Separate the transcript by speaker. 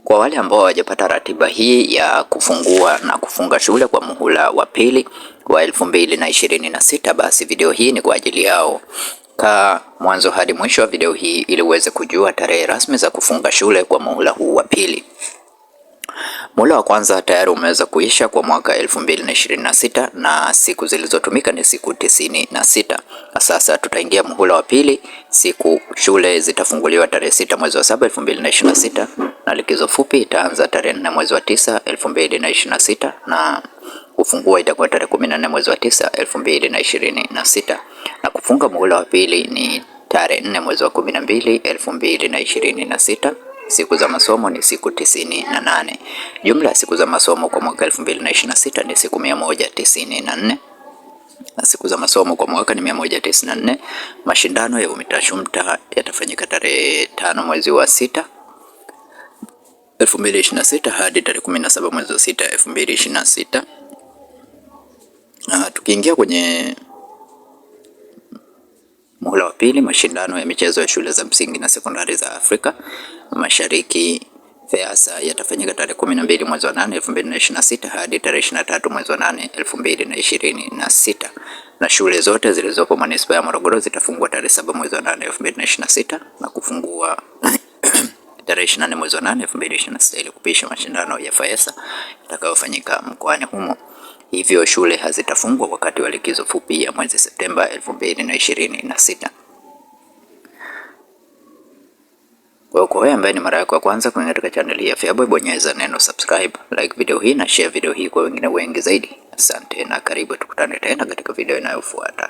Speaker 1: Kwa wale ambao hawajapata ratiba hii ya kufungua na kufunga shule kwa muhula wa pili wa 2026, basi video hii ni kwa ajili yao. Kaa mwanzo hadi mwisho wa video hii ili uweze kujua tarehe rasmi za kufunga shule kwa muhula huu wa pili. Muhula wa kwanza tayari umeweza kuisha kwa mwaka 2026 na siku zilizotumika ni siku 96. Sasa tutaingia muhula wa pili. Siku shule zitafunguliwa tarehe 6 mwezi wa 7 2026 na likizo fupi itaanza tarehe 4 mwezi wa 9 2026 na kufungua itakuwa tarehe 14 mwezi wa 9 2026 na kufunga muhula wa pili ni tarehe 4 mwezi wa 12 2026. Siku za masomo ni siku 98. Jumla ya siku za masomo kwa mwaka 2026 ni siku 194. Na siku za masomo kwa mwaka ni 194. Mashindano ya UMITA-SHUMTA yatafanyika tarehe 5 mwezi wa 6 2026 hadi tarehe 17 mwezi wa 6 2026. Tukiingia kwenye muhula wa pili, mashindano ya michezo ya shule za msingi na sekondari za Afrika Mashariki FEASA yatafanyika tarehe 12 mwezi wa 8 2026 hadi tarehe 23 mwezi wa 8 2026. Na shule zote zilizopo manispaa ya Morogoro zitafungwa tarehe 7 mwezi wa 8 2026 na kufungua tarehe 24 mwezi wa 8 2026 ili kupisha mashindano ya FEASA yatakayofanyika mkoani humo. Hivyo shule hazitafungwa wakati wa likizo fupi ya mwezi Septemba 2026. Kwa wewe ambaye ni mara yako ya kwanza kuingia katika channel hii ya Feaboy, bonyeza neno subscribe, like video hii na share video hii kwa wengine wengi zaidi. Asante na karibu, tukutane tena katika video inayofuata.